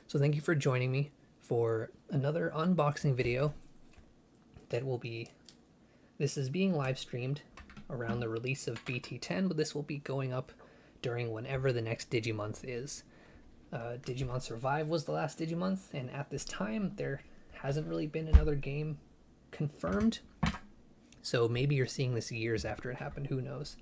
So thank you for joining me for another unboxing video that will be, this is being live streamed around the release of BT10, but this will be going up during whenever the next Digimonth is. Digimon Survive was the last Digimonth, and at this time there hasn't really been another game confirmed. So maybe you're seeing this years after it happened, who knows.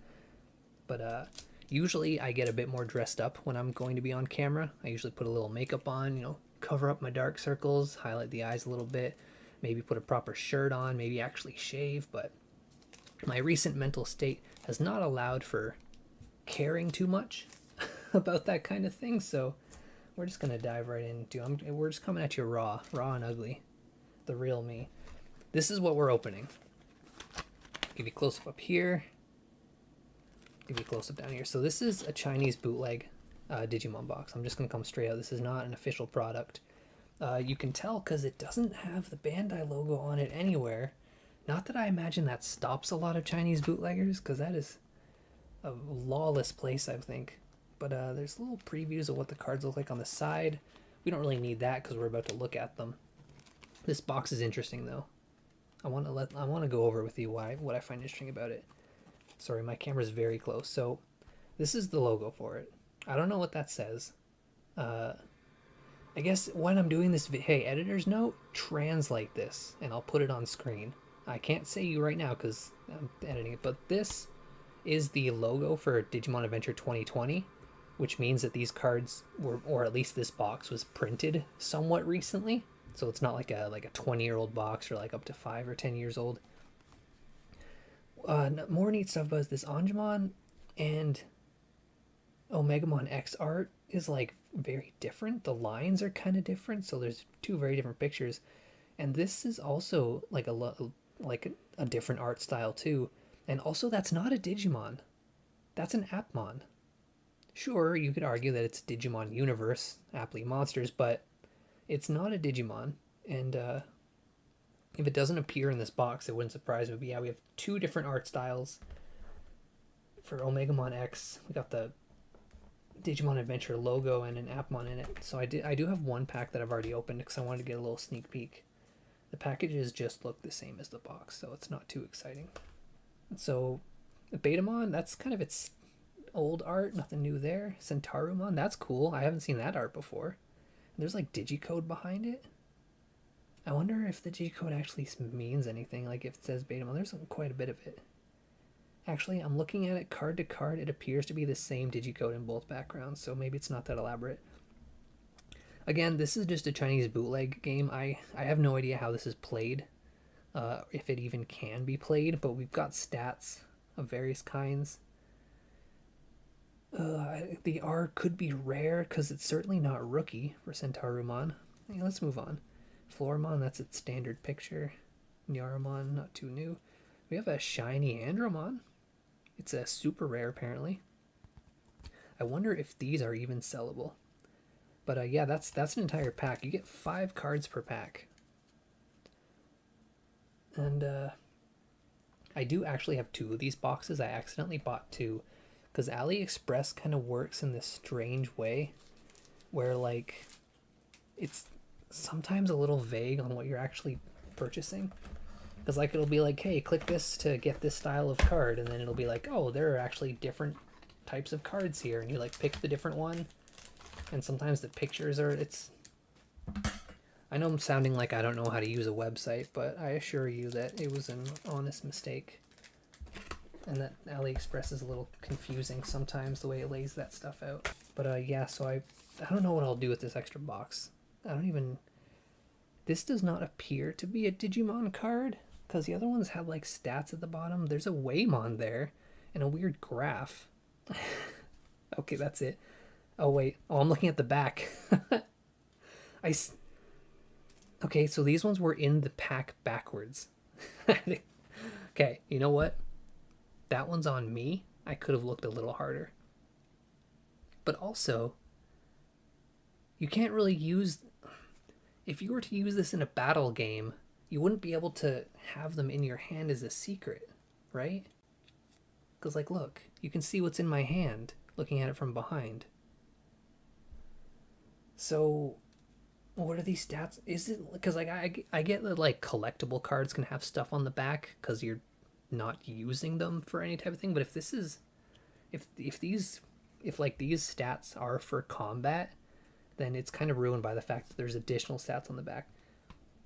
But usually I get a bit more dressed up when I'm going to be on camera. I usually put a little makeup on, you know, cover up my dark circles, highlight the eyes a little bit, maybe put a proper shirt on, maybe actually shave, but my recent mental state has not allowed for caring too much about that kind of thing, so we're just gonna dive right into we're just coming at you raw and ugly, the real me. This is what we're opening. Give you a close-up up here, give you a close-up down here. So this is a Chinese bootleg Digimon box. I'm just gonna come straight out. This is not an official product. You can tell because it doesn't have the Bandai logo on it anywhere. Not that I imagine that stops a lot of Chinese bootleggers, because that is a lawless place, I think. But there's little previews of what the cards look like on the side. We don't really need that because we're about to look at them. This box is interesting though. I want to go over with you what I find interesting about it. Sorry, my camera's very close. So this is the logo for it. I don't know what that says. I guess when I'm doing this, hey, editor's note, translate this and I'll put it on screen. I can't say you right now because I'm editing it, but this is the logo for DigimonAdventure 2020, which means that these cards were, or at least this box was printed somewhat recently. So it's not like a 20-year-old box or like up to 5 or 10 years old. More neat stuff about this Angemon and Omegamon X art is like very different. The lines are kind of different, so there's two very different pictures. And this is also like a different art style too. And also that's not a Digimon. That's an Appmon. Sure, you could argue that it's a Digimon universe, aptly monsters, but it's not a Digimon. And if it doesn't appear in this box, it wouldn't surprise me. But yeah, we have two different art styles. For Omegamon X, we got the DigimonAdventure logo and an Appmon in it. So I do have one pack that I've already opened because I wanted to get a little sneak peek. The packages just look the same as the box, so it's not too exciting. So the Betamon, that's kind of its old art, nothing new there. Centarumon, that's cool. I haven't seen that art before. There's like digicode behind it. I wonder if the digicode actually means anything, like if it says Betamon. There's quite a bit of it. Actually, I'm looking at it card to card. It appears to be the same digicode in both backgrounds, so maybe it's not that elaborate. Again, this is just a Chinese bootleg game. I have no idea how this is played, if it even can be played, but we've got stats of various kinds. The R could be rare because it's certainly not rookie for Centarumon. Hey, let's move on. Floramon, that's its standard picture. Nyaramon, not too new. We have a shiny Andromon. It's a super rare apparently. I wonder if these are even sellable. But yeah, that's an entire pack. You get 5 cards per pack. And I do actually have 2 of these boxes. I accidentally bought 2 because AliExpress kind of works in this strange way where like it's sometimes a little vague on what you're actually purchasing. Because like it'll be like, hey, click this to get this style of card, and then it'll be like, oh, there are actually different types of cards here, and you like pick the different one. And sometimes the pictures are, I know I'm sounding like I don't know how to use a website, but I assure you that it was an honest mistake. And that AliExpress is a little confusing sometimes the way it lays that stuff out. But yeah, so I don't know what I'll do with this extra box. This does not appear to be a Digimon card, because the other ones have like stats at the bottom. There's a Waymon there, and a weird graph. Okay, that's it. Oh wait, I'm looking at the back. Okay, so these ones were in the pack backwards. Okay, you know what? That one's on me. I could have looked a little harder. But also, you can't really use... If you were to use this in a battle game, you wouldn't be able to have them in your hand as a secret, right? Because, like, look, you can see what's in my hand looking at it from behind. So, what are these stats? Is it because, like, I get that, like, collectible cards can have stuff on the back because you're not using them for any type of thing. But if this is, if like these stats are for combat, then it's kind of ruined by the fact that there's additional stats on the back.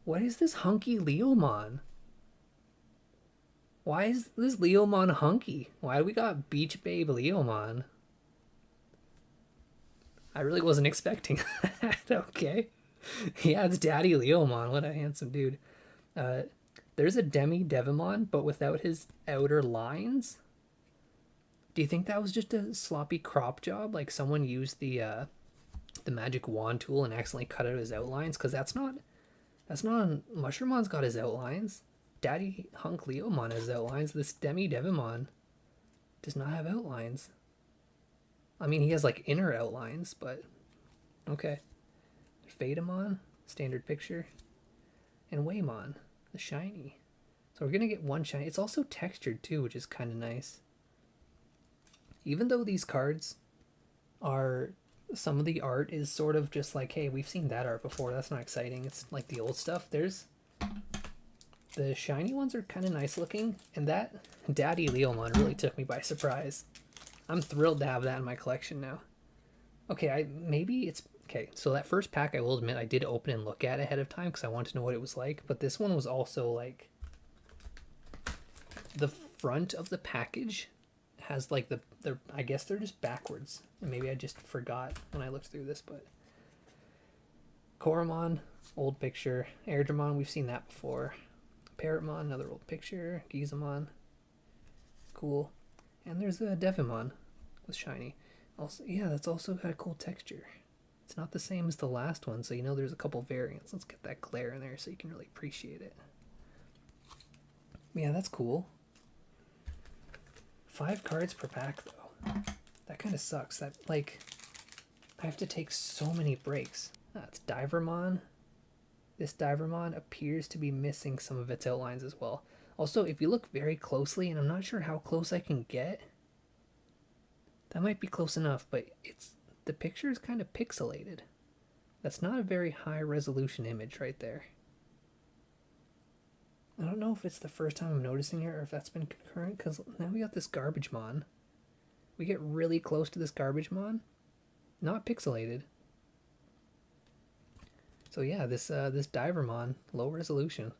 What is this hunky Leomon? Why is this Leomon hunky? Why do we got Beach Babe Leomon? I really wasn't expecting that. Okay. Yeah, it's Daddy Leomon. What a handsome dude. There's a Demi Devimon, but without his outer lines. Do you think that was just a sloppy crop job? Like someone used the magic wand tool and accidentally cut out his outlines? Because that's not Mushroommon's got his outlines. Daddy Hunk Leomon has outlines. This Demi Devimon does not have outlines. I mean, he has like inner outlines, but okay. Phaedomon, standard picture, and Waymon, the shiny. So we're gonna get one shiny. It's also textured too, which is kind of nice. Even though these cards are, some of the art is sort of just like, hey, we've seen that art before. That's not exciting. It's like the old stuff. There's the shiny ones are kind of nice looking, and that Daddy Leomon really took me by surprise. I'm thrilled to have that in my collection now. Okay, maybe it's okay. So that first pack, I will admit, I did open and look at ahead of time because I wanted to know what it was like. But this one was also like, the front of the package has like the I guess they're just backwards. Maybe I just forgot when I looked through this, but Koromon, old picture. Airdramon, we've seen that before. Parrotmon, another old picture. Gizamon, cool. And there's a Devimon with shiny. Also, yeah, that's also got a cool texture. It's not the same as the last one, so you know there's a couple variants. Let's get that glare in there so you can really appreciate it. Yeah, that's cool. 5 cards per pack, though. That kind of sucks. That, like, I have to take so many breaks. That's Divermon. This Divermon appears to be missing some of its outlines as well. Also, if you look very closely, and I'm not sure how close I can get, that might be close enough, but the picture is kind of pixelated. That's not a very high resolution image right there. I don't know if it's the first time I'm noticing it or if that's been concurrent, because now we got this Garbage-mon. We get really close to this Garbage-mon. Not pixelated. So yeah, this Divermon, low resolution.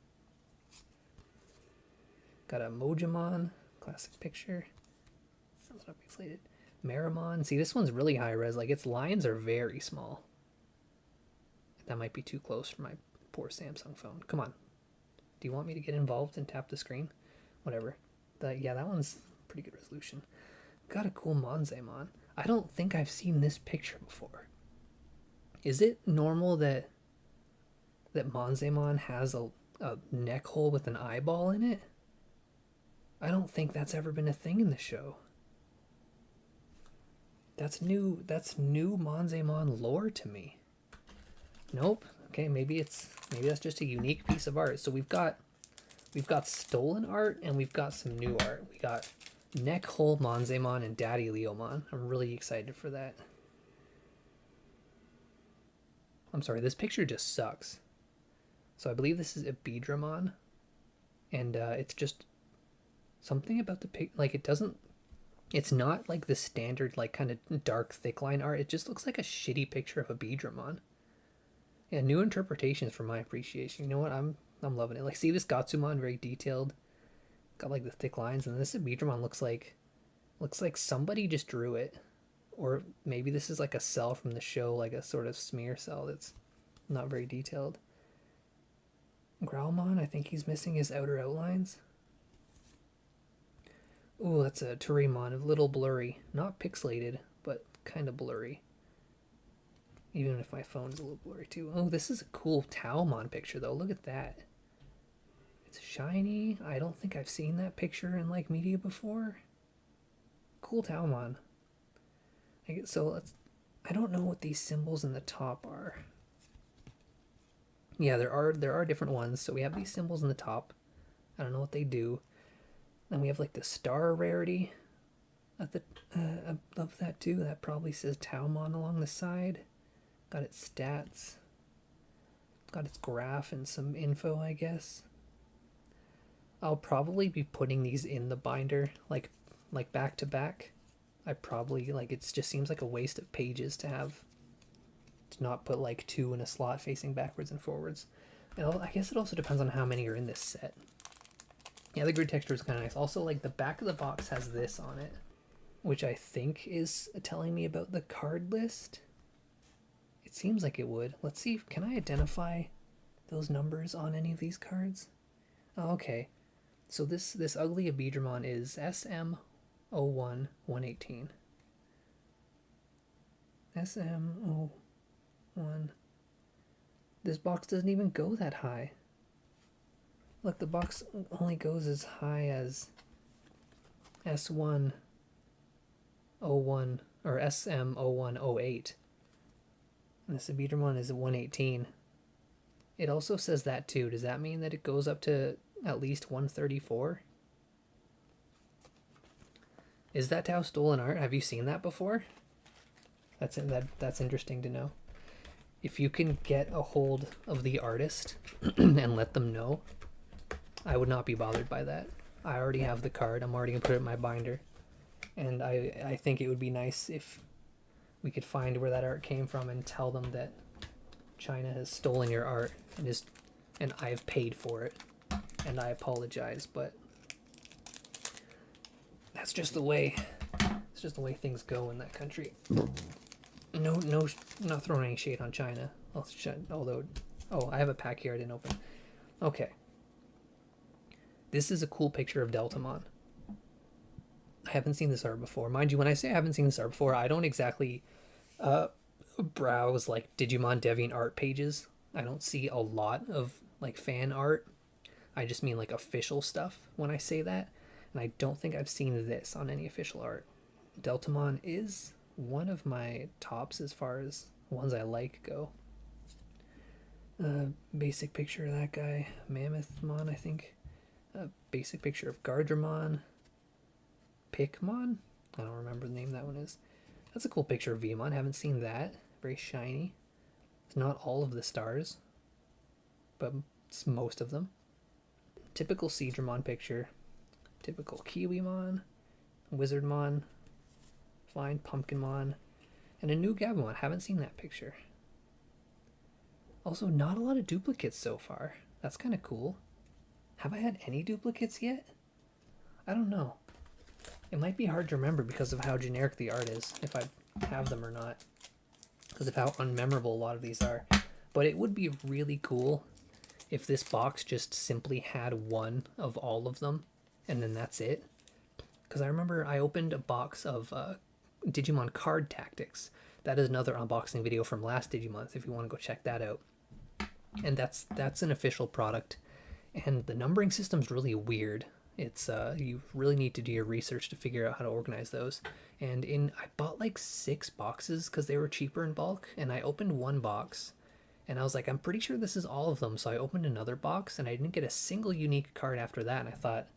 Got a Mojamon, classic picture. That's not pixelated. Marimon, see this one's really high res, like its lines are very small. That might be too close for my poor Samsung phone. Come on. Do you want me to get involved and tap the screen? Whatever. Yeah, that one's pretty good resolution. Got a cool Monzaemon. I don't think I've seen this picture before. Is it normal that Monzaemon has a neck hole with an eyeball in it? I don't think that's ever been a thing in the show. That's new Monzaemon lore to me. Nope. Okay, maybe that's just a unique piece of art. So we've got stolen art and we've got some new art. We got neck hole Monzaemon and Daddy Leomon. I'm really excited for that. I'm sorry, this picture just sucks. So I believe this is a Beedramon, and it's just something about the pic. Like it's not like the standard like kind of dark thick line art. It just looks like a shitty picture of a Beedramon. Yeah, new interpretations for my appreciation. You know what? I'm loving it. Like, see this Gatsumon, very detailed. Got like the thick lines, and this Beedramon looks like somebody just drew it. Or maybe this is like a cell from the show, like a sort of smear cell that's not very detailed. Growlmon, I think he's missing his outer outlines. Ooh, that's a Turimon, a little blurry. Not pixelated, but kind of blurry. Even if my phone's a little blurry too. Oh, this is a cool Taomon picture though. Look at that. It's shiny. I don't think I've seen that picture in like media before. Cool Taomon. I don't know what these symbols in the top are. Yeah, there are different ones. So we have these symbols in the top. I don't know what they do. Then we have like the star rarity at the above that too. That probably says Taomon along the side. Got its stats. Got its graph and some info, I guess. I'll probably be putting these in the binder like back to back. I probably like it just seems like a waste of pages to not put like 2 in a slot facing backwards and forwards. And I guess it also depends on how many are in this set. Yeah, the grid texture is kind of nice. Also, like the back of the box has this on it, which I think is telling me about the card list. It seems like it would. Let's see, can I identify those numbers on any of these cards? Oh, okay. So this ugly Abidramon is SM01-118. SM01. This box doesn't even go that high. Look, the box only goes as high as S101 or SM0108. And this Abidramon is a 118. It also says that too. Does that mean that it goes up to at least 134? Is that Tao stolen art? Have you seen that before? That's interesting to know. If you can get a hold of the artist and let them know, I would not be bothered by that. I already have the card. I'm already gonna put it in my binder, and I think it would be nice if we could find where that art came from and tell them that China has stolen your art and I've paid for it, and I apologize, but that's just the way. It's just the way things go in that country. No, not throwing any shade on China. Although, oh, I have a pack here I didn't open. Okay. This is a cool picture of Deltamon. I haven't seen this art before. Mind you, when I say I haven't seen this art before, I don't exactly browse like Digimon Deviant art pages. I don't see a lot of like fan art. I just mean like official stuff when I say that. And I don't think I've seen this on any official art. Deltamon is one of my tops as far as ones I like go. Basic picture of that guy, Mammothmon, I think. Basic picture of Gardramon. Pikmon? I don't remember the name that one is. That's a cool picture of Vmon. Haven't seen that. Very shiny. It's not all of the stars, but it's most of them. Typical Seadramon picture. Typical Kiwimon. Wizardmon. Flying Pumpkinmon. And a new Gabumon. Haven't seen that picture. Also, not a lot of duplicates so far. That's kind of cool. Have I had any duplicates yet? I don't know. It might be hard to remember because of how generic the art is, if I have them or not. Because of how unmemorable a lot of these are. But it would be really cool if this box just simply had one of all of them, and then that's it. Because I remember I opened a box of Digimon Card Tactics. That is another unboxing video from last Digimonth, if you want to go check that out. And that's an official product. And the numbering system's really weird. It's you really need to do your research to figure out how to organize those. And I bought like 6 boxes because they were cheaper in bulk, and I opened one box and I was like, I'm pretty sure this is all of them. So I opened another box and I didn't get a single unique card after that, and I thought,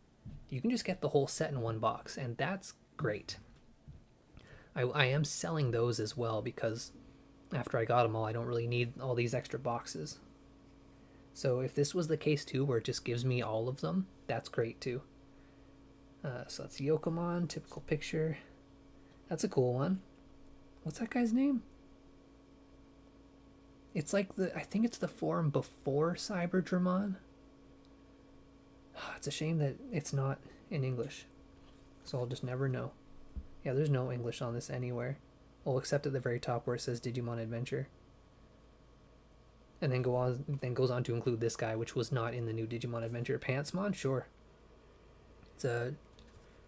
you can just get the whole set in one box, and that's great. I am selling those as well because after I got them all, I don't really need all these extra boxes. So if this was the case too, where it just gives me all of them, that's great too. So that's Yokomon, typical picture. That's a cool one. What's that guy's name? It's like I think it's the form before Cyberdramon. It's a shame that it's not in English. So I'll just never know. Yeah, there's no English on this anywhere. Well, except at the very top where it says DigimonAdventure. And then goes on to include this guy, which was not in the new DigimonAdventure. Pantsmon, sure. It's a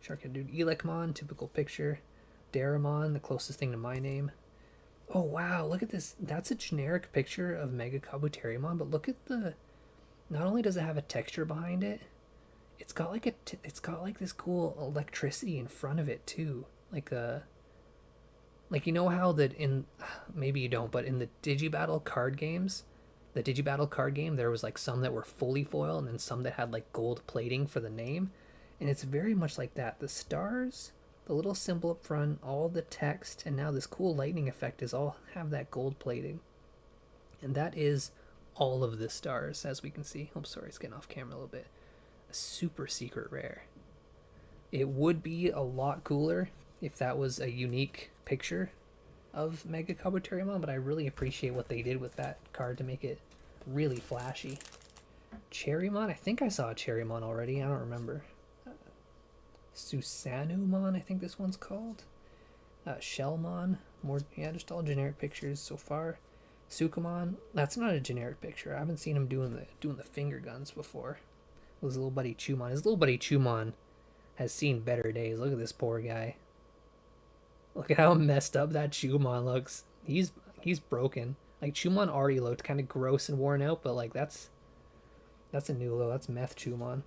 Shark-headed dude. Elecmon, typical picture. Daramon, the closest thing to my name. Oh wow, look at this. That's a generic picture of Mega Kabuterimon, but look at the. Not only does it have a texture behind it, it's got like it's got like this cool electricity in front of it too, like you know how that in, maybe you don't, but in the Digibattle card games, the Digibattle card game, there was like some that were fully foil and then some that had like gold plating for the name, And it's very much like that. The stars, the little symbol up front, all the text, and now this cool lightning effect is all have that gold plating. And that is all of the stars, as we can see. Oh, sorry, it's getting off camera a little bit. A super secret rare. It would be a lot cooler if that was a unique picture of Mega Kabuterimon, but I really appreciate what they did with that card to make it really flashy. Cherrymon? I think I saw a Cherrymon already. I don't remember. Susanumon, I think this one's called. Shellmon. More, yeah, just all generic pictures so far. Sukamon. That's not a generic picture. I haven't seen him doing the finger guns before. His little buddy Chumon. His little buddy Chumon has seen better days. Look at this poor guy. Look at how messed up that Chumon looks. He's broken. Like, Chumon already looked kind of gross and worn out, but like that's a new low. That's Meth Chumon.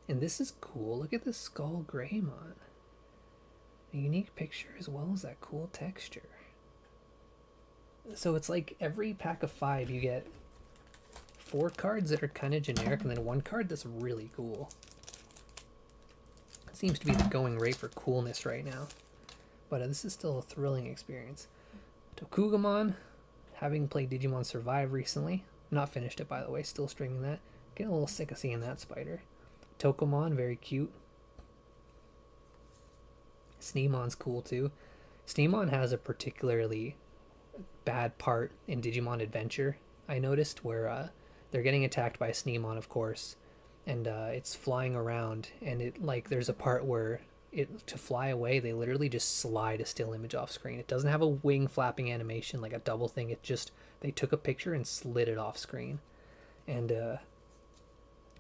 And this is cool. Look at this Skull Greymon. A unique picture as well as that cool texture. So it's like every pack of 5 you get 4 cards that are kind of generic and then 1 card that's really cool. It seems to be the going rate for coolness right now. But this is still a thrilling experience. Tokugamon, having played Digimon Survive recently. Not finished it, by the way. Still streaming that. Getting a little sick of seeing that spider. Tokomon, very cute. Sneemon's cool too. Sneemon has a particularly bad part in DigimonAdventure, I noticed, where they're getting attacked by Sneemon, of course, and it's flying around, and it, like, there's a part where to fly away, they literally just slide a still image off screen. It doesn't have a wing flapping animation like a double thing. It just, they took a picture and slid it off screen. And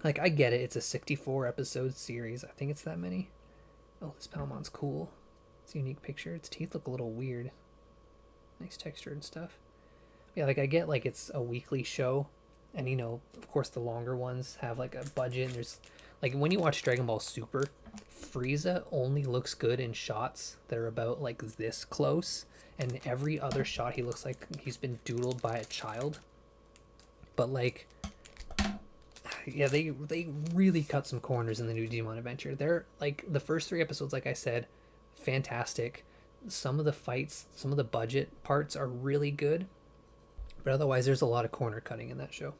like, I get it, it's a 64 episode series. I think it's that many. Oh, this Palmon's cool. It's a unique picture. Its teeth look a little weird. Nice texture and stuff. Yeah, like, I get, like, it's a weekly show, and, you know, of course the longer ones have like a budget, and there's, like, when you watch Dragon Ball Super, Frieza only looks good in shots that are about like this close, and every other shot he looks like he's been doodled by a child. But like, yeah, they really cut some corners in the new DigimonAdventure. They're like, the first 3 episodes, like I said, fantastic. Some of the fights, some of the budget parts are really good, but otherwise there's a lot of corner cutting in that show.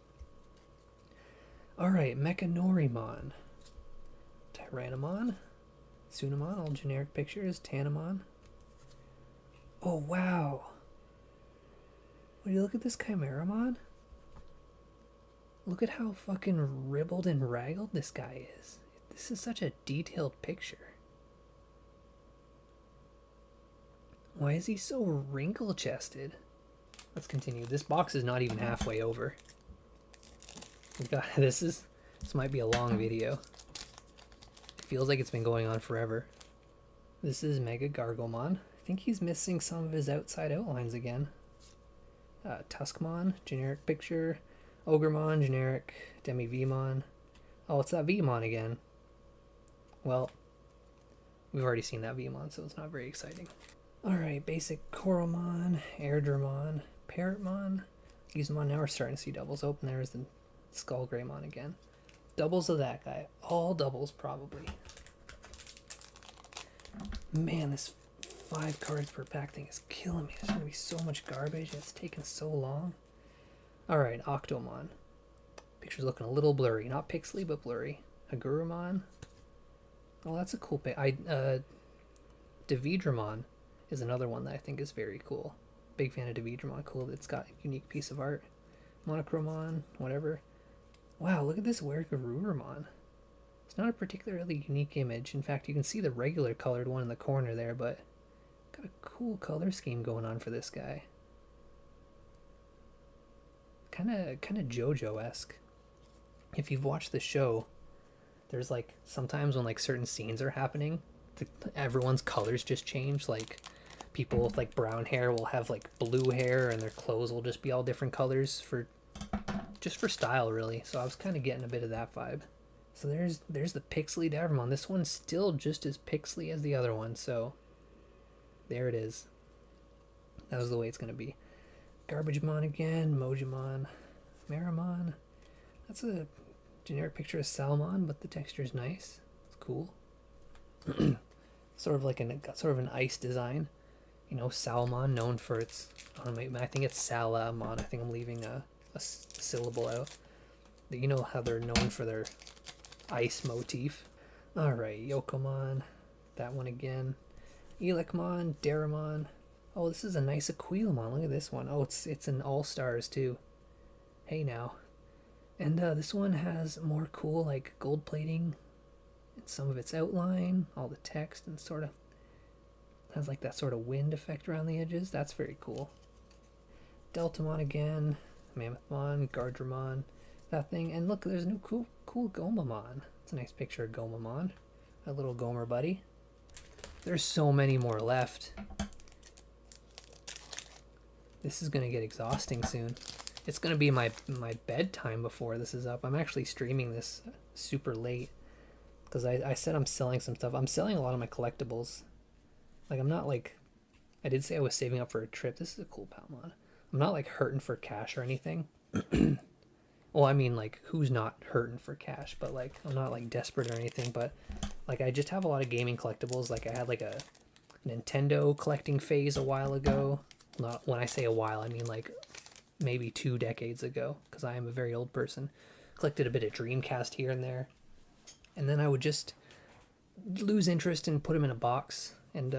Alright, Mechanorimon. Tyrannomon. Sunamon, all generic pictures. Tanamon. Oh, wow. Would you look at this Chimeramon? Look at how fucking ribbled and raggled this guy is. This is such a detailed picture. Why is he so wrinkle-chested? Let's continue. This box is not even halfway over. We got, this might be a long video. It feels like it's been going on forever. This is Mega Gargomon. I think he's missing some of his outside outlines again. Tuskmon, generic picture. Ogremon, generic. Demi-Vmon. Oh, it's that Vmon again. Well, we've already seen that Vmon, so it's not very exciting. Alright, basic Koromon, Airdramon, Parrotmon, Gizmon. Now we're starting to see doubles. Oh, and there's the Skull Greymon again. Doubles of that guy. All doubles, probably. Man, this 5 cards per pack thing is killing me. There's going to be so much garbage. It's taken so long. Alright, Octomon. Picture's looking a little blurry. Not pixely, but blurry. Hagurumon. Oh, that's a cool pic. Davidramon is another one that I think is very cool. Big fan of Davidramon. Cool. It's got a unique piece of art. Monochromon, whatever. Wow, look at this Wergarurumon. It's not a particularly unique image. In fact, you can see the regular colored one in the corner there, but got a cool color scheme going on for this guy. Kind of JoJo-esque. If you've watched the show, there's like sometimes when like certain scenes are happening, everyone's colors just change. Like, people with like brown hair will have like blue hair, and their clothes will just be all different colors just for style, really. So I was kind of getting a bit of that vibe. So there's the Pixely Davramon. This one's still just as pixely as the other one, so there it is. That was the way it's going to be. Garbagemon again, Mojimon, Maramon. That's a generic picture of Salmon, but the texture's nice. It's cool. Sort of like sort of an ice design. You know, Salmon, known for its, I don't know, I think it's Salamon. I think I'm leaving a syllable out. You know how they're known for their ice motif. Alright, Yokomon. That one again. Elecmon, Daramon. Oh, this is a nice Aquilamon. Look at this one. Oh, it's an All-Stars too. Hey now. And this one has more cool like gold plating in some of its outline, all the text, and sort of has like that sort of wind effect around the edges. That's very cool. Deltamon again, Mammothmon, Gardramon, that thing. And look, there's a new cool Gomamon. It's a nice picture of Gomamon, a little Gomer buddy. There's so many more left. This is gonna get exhausting soon. It's gonna be my bedtime before this is up. I'm actually streaming this super late because I said I'm selling some stuff. I'm selling a lot of my collectibles. Like, I'm not like, I did say I was saving up for a trip. This is a cool Palmon. I'm not like hurting for cash or anything. Well, I mean, like, who's not hurting for cash? But like, I'm not like desperate or anything. But like, I just have a lot of gaming collectibles. Like, I had like a Nintendo collecting phase a while ago. Not, when I say a while, I mean like maybe 2 decades ago, because I am a very old person. Collected a bit of Dreamcast here and there. And then I would just lose interest and put them in a box. And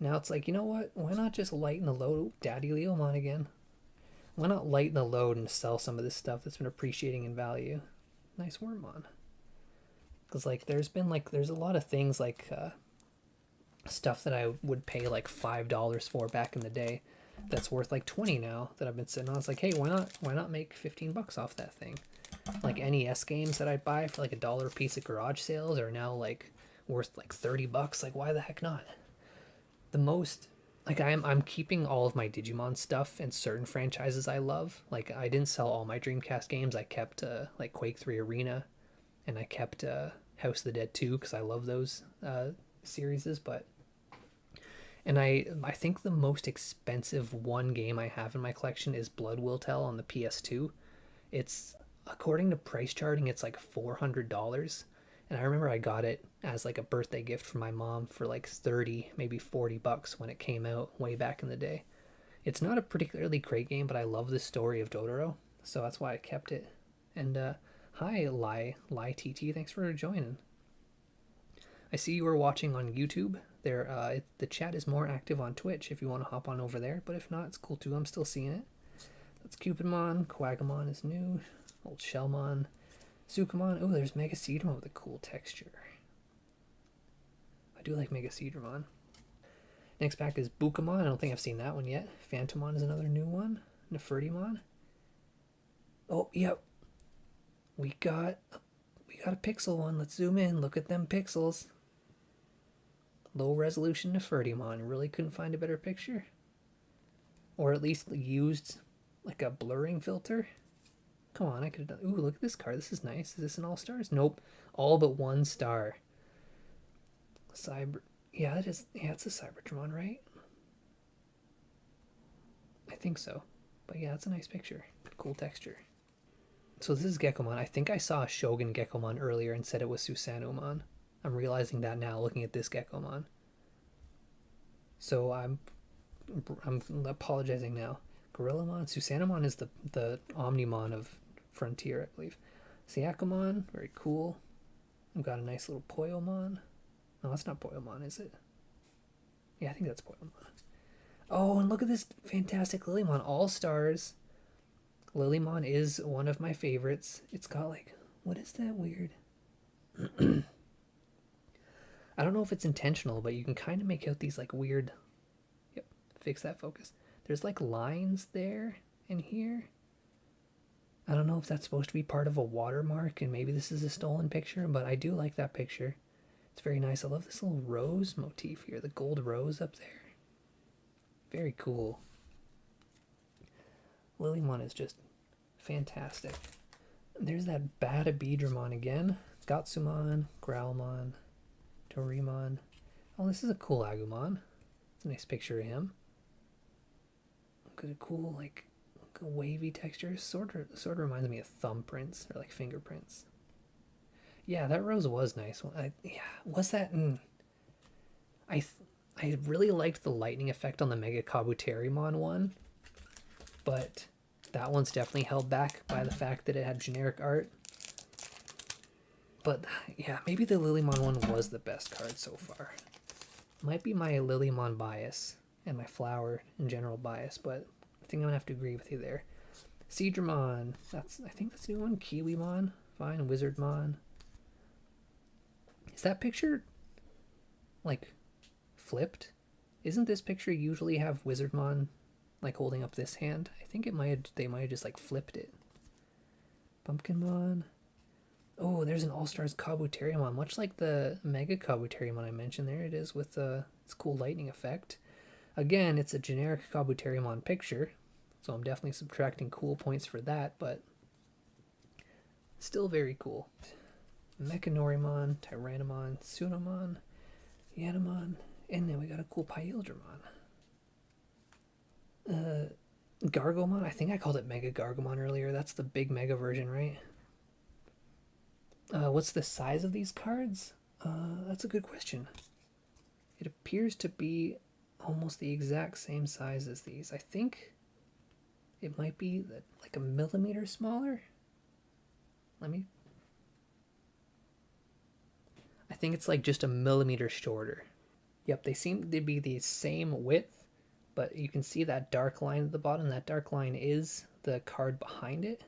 now it's like, you know what? Why not just lighten the load? Ooh, Daddy Leomon again. Why not lighten the load and sell some of this stuff that's been appreciating in value? Nice Wormmon. Because like there's a lot of things like stuff that I would pay like $5 for back in the day that's worth like 20 now that I've been sitting on. It's like, hey, why not make 15 bucks off that thing? Like NES games that I buy for like $1 a piece at garage sales are now like worth like 30 bucks. Like, why the heck not? The most, like, I'm keeping all of my Digimon stuff and certain franchises I love. Like, I didn't sell all my Dreamcast games. I kept like Quake 3 Arena, and I kept House of the Dead 2 because I love those series. But and I think the most expensive one game I have in my collection is Blood Will Tell on the PS2. It's, according to price charting, it's like $400. And I remember I got it as like a birthday gift from my mom for like 30, maybe 40 bucks when it came out way back in the day. It's not a particularly great game, but I love the story of Totoro, so that's why I kept it. And hi, Lai TT, thanks for joining. I see you were watching on YouTube. There, the chat is more active on Twitch if you want to hop on over there, but if not, it's cool too. I'm still seeing it. That's Cupidmon. Quagamon is new. Old Shellmon. Sukamon. Oh, there's Megaseedramon with a cool texture. I do like Megaseedramon. Next pack is Bukamon. I don't think I've seen that one yet. Phantomon is another new one. Nefertimon. Oh, yep. We got a pixel one. Let's zoom in. Look at them pixels. Low resolution Nefertimon. Really couldn't find a better picture. Or at least used like a blurring filter. Come on, I could have done. Ooh, look at this card. This is nice. Is this an All-Stars? Nope. All but 1 star. Cyber. Yeah, it is. Yeah, it's a Cybertron, right? I think so. But yeah, it's a nice picture. Cool texture. So this is Gekomon. I think I saw a Shogun Gekomon earlier and said it was Susanomon. I'm realizing that now looking at this Gekomon. So I'm apologizing now. Gorillamon. Susanomon is the Omnimon of Frontier, I believe. Siakamon, very cool. I've got a nice little Poyomon. No, that's not Poyomon, is it? Yeah, I think that's Poyomon. Oh, and look at this fantastic Lilymon. All-Stars. Lilymon is one of my favorites. It's got like, what is that weird? I don't know if it's intentional, but you can kind of make out these like weird... Yep, fix that focus. There's like lines there and here. I don't know if that's supposed to be part of a watermark and maybe this is a stolen picture, but I do like that picture. It's very nice. I love this little rose motif here, the gold rose up there. Very cool. Lilymon is just fantastic. There's that Badabidramon again. Gatsumon, Growlmon, Torimon. Oh, this is a cool Agumon. It's a nice picture of him. Got a cool, like a wavy texture. Sort of reminds me of thumbprints or like fingerprints. Yeah, that rose was nice. Yeah, was that in... I really liked the lightning effect on the Mega Kabuterimon one, but that one's definitely held back by the fact that it had generic art. But yeah, maybe the Lilymon one was the best card so far. Might be my Lilymon bias and my flower in general bias, but I think I'm gonna have to agree with you there. Seadramon, I think that's a new one. Kiwimon, fine. Wizardmon. Is that picture like flipped? Isn't this picture usually have Wizardmon like holding up this hand? I think they might have just like flipped it. Pumpkinmon. Oh, there's an All-Stars Kabuterimon, much like the Mega Kabuterimon I mentioned. There it is with its cool lightning effect. Again, it's a generic Kabuterimon picture, so I'm definitely subtracting cool points for that, but still very cool. Mechanorimon, Tyrannomon, Sunamon, Yanamon, and then we got a cool Pyildramon. Gargomon, I think I called it Mega Gargomon earlier. That's the big Mega version, right? What's the size of these cards? That's a good question. It appears to be almost the exact same size as these. I think it might be like a millimeter smaller. I think it's like just a millimeter shorter. Yep, they seem to be the same width, but you can see that dark line at the bottom. That dark line is the card behind it.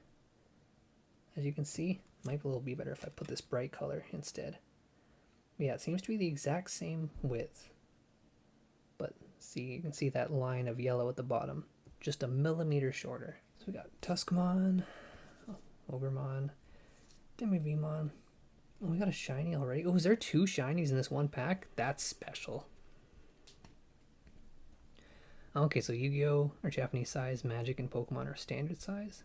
As you can see, might be a little bit better if I put this bright color instead. But yeah, it seems to be the exact same width. But see, you can see that line of yellow at the bottom, just a millimeter shorter. So we got Tuskmon, Ogremon, Demivimon. Oh, we got a shiny already. Oh, is there 2 shinies in this one pack? That's special. Okay, so Yu-Gi-Oh! Are Japanese size, Magic and Pokemon are standard size.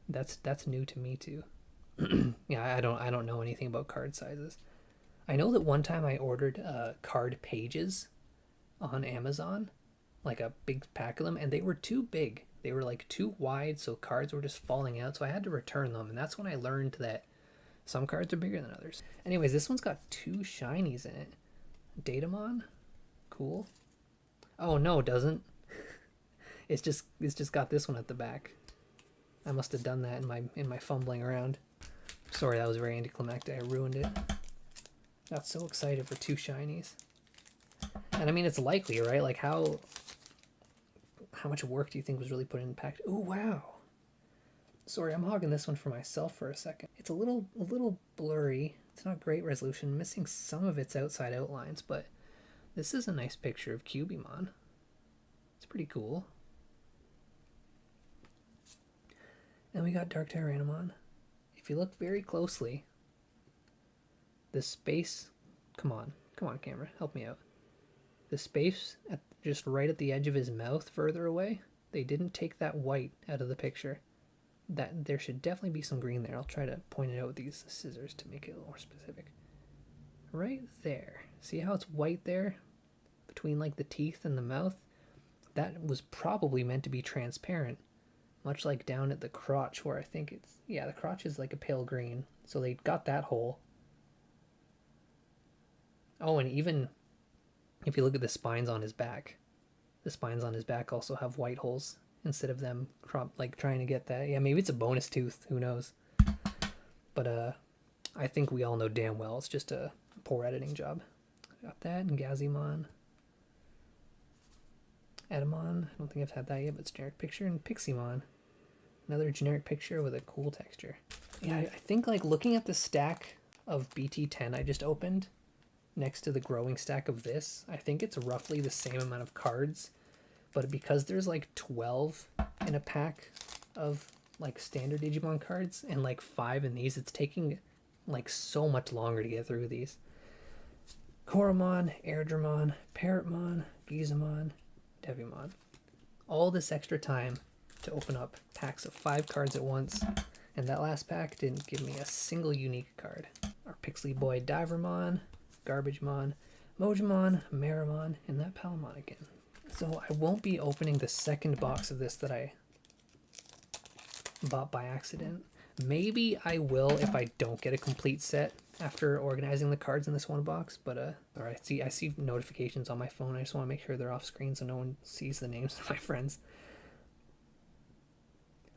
That's new to me too. Yeah, I don't know anything about card sizes. I know that one time I ordered card pages on Amazon, like a big pack of them, and they were too big. They were like too wide, so cards were just falling out, so I had to return them, and that's when I learned that some cards are bigger than others. Anyways, this one's got 2 shinies in it. Datamon, cool. Oh no, it doesn't. It's just got this one at the back. I must have done that in my fumbling around. Sorry, that was very anticlimactic. I ruined it. Got so excited for 2 shinies. And I mean, it's likely, right? Like how much work do you think was really put in the pack? Oh wow. Sorry, I'm hogging this one for myself for a second. It's a little blurry. It's not great resolution. Missing some of its outside outlines, but this is a nice picture of Cubimon. It's pretty cool. And we got Dark Tyrannomon. If you look very closely, the space... Come on camera, help me out. The space just right at the edge of his mouth further away, they didn't take that white out of the picture. That there should definitely be some green there. I'll try to point it out with these scissors to make it a little more specific. Right there. See how it's white there? Between like the teeth and the mouth? That was probably meant to be transparent. Much like down at the crotch where I think it's... Yeah, the crotch is like a pale green. So they got that hole. Oh, and even if you look at the spines on his back, the spines on his back also have white holes instead of them like trying to get that. Yeah, maybe it's a bonus tooth. Who knows? But I think we all know damn well it's just a poor editing job. Got that, and Gazimon. Edamon, I don't think I've had that yet, but it's generic picture. And Piximon, another generic picture with a cool texture. Yeah, I think like looking at the stack of BT10 I just opened next to the growing stack of this, I think it's roughly the same amount of cards, but because there's like 12 in a pack of like standard Digimon cards and like 5 in these, it's taking like so much longer to get through these. Koromon, Airdramon, Parrotmon, Gizamon, Devimon. All this extra time to open up packs of 5 cards at once, and that last pack didn't give me a single unique card. Our Pixely Boy Divermon, Garbagemon, Mojimon, Marimon, and that Palamon again. So I won't be opening the second box of this that I bought by accident. Maybe I will if I don't get a complete set after organizing the cards in this one box, but all right, I see notifications on my phone. I just want to make sure they're off screen so no one sees the names of my friends.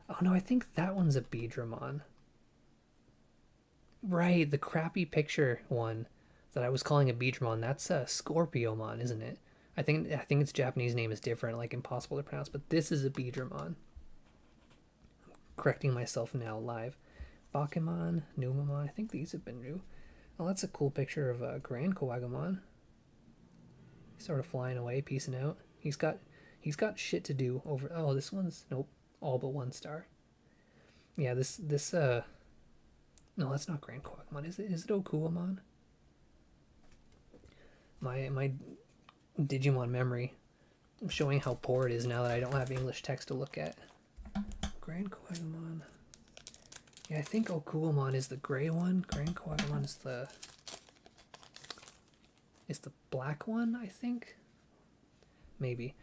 Oh no, I think that one's a Beedramon. Right, the crappy picture one that I was calling a Beedramon, that's a Scorpiomon, isn't it? I think its Japanese name is different, like impossible to pronounce, but this is a Beedramon. Correcting myself now live. Bakemon, Numamon, I think these have been new. Oh, that's a cool picture of Grand Kowagamon. He's sort of flying away, peacing out. He's got shit to do over. Oh, this one's nope, all but 1 star. Yeah, this no, that's not Grand Kowagamon. Is it Okuamon? My Digimon memory. I'm showing how poor it is now that I don't have English text to look at. Grand Kowagamon. Yeah, I think Okuamon is the gray one. Grand Kowagamon is the black one, I think. Maybe.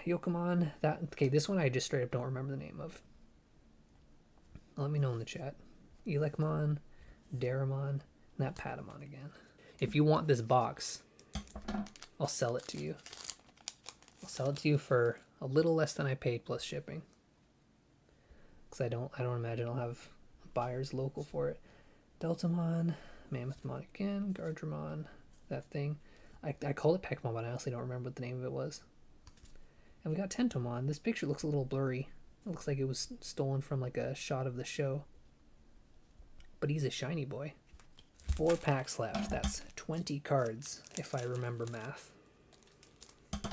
Yokomon, this one I just straight up don't remember the name of. Let me know in the chat. Elecmon, Daramon, and that Patamon again. If you want this box, I'll sell it to you. I'll sell it to you for a little less than I paid plus shipping. Because I don't imagine I'll have buyers local for it. Deltamon, Mammothmon again, Gardramon, that thing. I called it Peckmon, but I honestly don't remember what the name of it was. And we got Tentomon. This picture looks a little blurry. It looks like it was stolen from like a shot of the show. But he's a shiny boy. 4 packs left. That's 20 cards, if I remember math.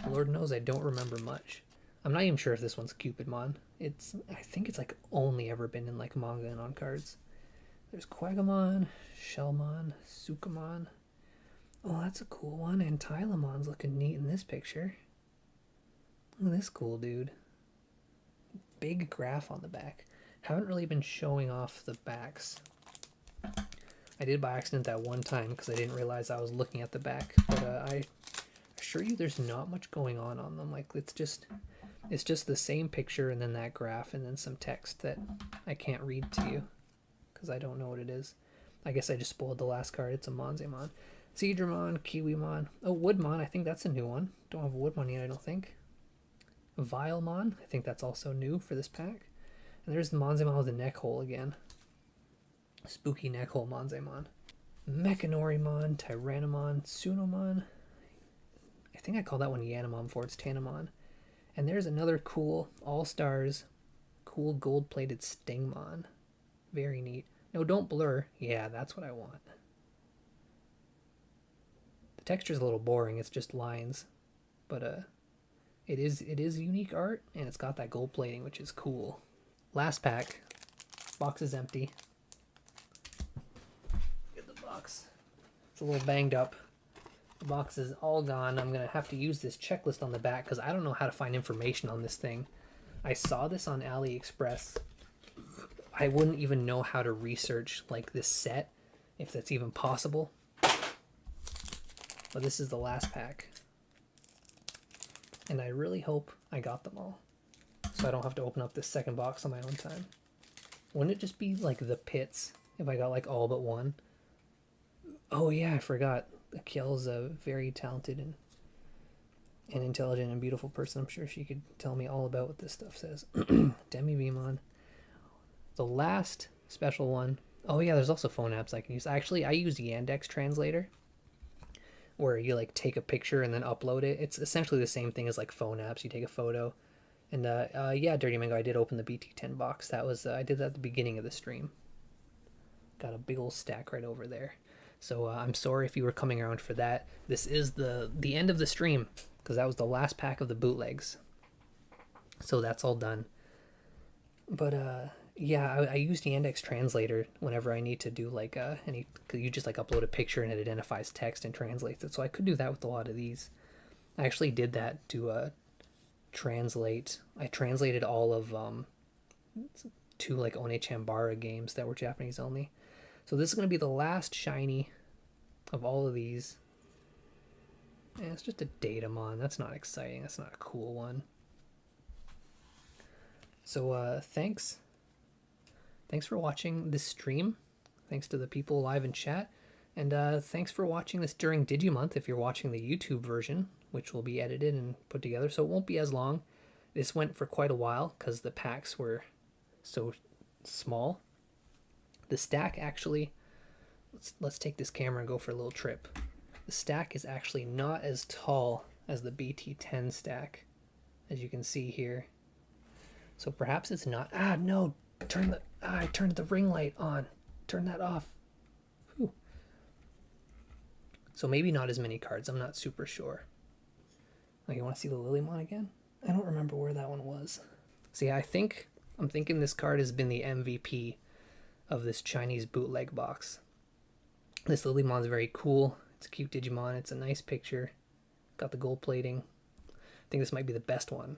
Lord knows I don't remember much. I'm not even sure if this one's Cupidmon. I think it's like only ever been in like manga and on cards. There's Quagamon, Shellmon, Sukamon. Oh, that's a cool one. And Tylemon's looking neat in this picture. Look at this cool dude. Big graph on the back. Haven't really been showing off the backs. I did by accident that one time because I didn't realize I was looking at the back. But I assure you there's not much going on them. Like it's just the same picture and then that graph and then some text that I can't read to you because I don't know what it is. I guess I just spoiled the last card. It's a Monzemon. Seadramon, Kiwimon. Oh, Woodmon. I think that's a new one. Don't have Woodmon yet, I don't think. Vilemon. I think that's also new for this pack. And there's the Monzemon with the neck hole again. Spooky neck hole Monzemon. Mechanorimon, Tyrannomon, Sunomon. I think I called that one Yanamon before. It's Tanamon. And there's another cool All-Stars, cool gold-plated Stingmon. Very neat. No, don't blur. Yeah, that's what I want. The texture's a little boring. It's just lines. But it is unique art, and it's got that gold plating, which is cool. Last pack. Box is empty. Get the box. It's a little banged up. The box is all gone. I'm going to have to use this checklist on the back because I don't know how to find information on this thing. I saw this on AliExpress. I wouldn't even know how to research like this set, if that's even possible. But this is the last pack. And I really hope I got them all, so I don't have to open up this second box on my own time. Wouldn't it just be like the pits if I got like all but one? Oh yeah, I forgot. Akiel's a very talented and intelligent and beautiful person. I'm sure she could tell me all about what this stuff says. Demi-Vemon. The last special one. Oh yeah, there's also phone apps I can use. Actually, I use Yandex Translator, where you like take a picture and then upload it. It's essentially the same thing as like phone apps. You take a photo. And yeah, Dirty Mango, I did open the BT10 box. That was I did that at the beginning of the stream. Got a big old stack right over there. So I'm sorry if you were coming around for that. This is the end of the stream because that was the last pack of the bootlegs. So that's all done. But yeah, I used the Yandex Translator whenever I need to do like cause you just like upload a picture and it identifies text and translates it. So I could do that with a lot of these. I actually did that to translate. I translated all of 2 like Onechambara games that were Japanese only. So this is going to be the last shiny of all of these. And it's just a Datamon. That's not exciting. That's not a cool one. So thanks thanks for watching this stream. Thanks to the people live in chat. And thanks for watching this during Digimonth if you're watching the YouTube version, which will be edited and put together, so it won't be as long. This went for quite a while because the packs were so small. The stack actually, let's take this camera and go for a little trip. The stack is actually not as tall as the BT10 stack, as you can see here. So perhaps it's not. No, I turned the ring light on. Turn that off. Whew. So maybe not as many cards. I'm not super sure. Oh, you want to see the Lilymon again? I don't remember where that one was. See, I'm thinking this card has been the MVP of this Chinese bootleg box. This Lilymon is very cool. It's a cute Digimon. It's a nice picture. Got the gold plating. I think this might be the best one.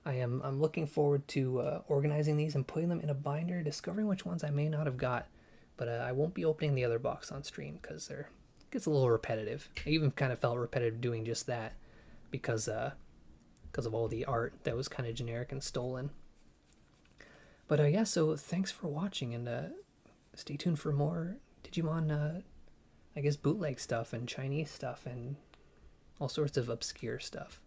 I'm looking forward to organizing these and putting them in a binder, discovering which ones I may not have got. But I won't be opening the other box on stream because it gets a little repetitive. I even kind of felt repetitive doing just that because of all the art that was kind of generic and stolen. But yeah, so thanks for watching, and stay tuned for more Digimon, I guess, bootleg stuff and Chinese stuff and all sorts of obscure stuff.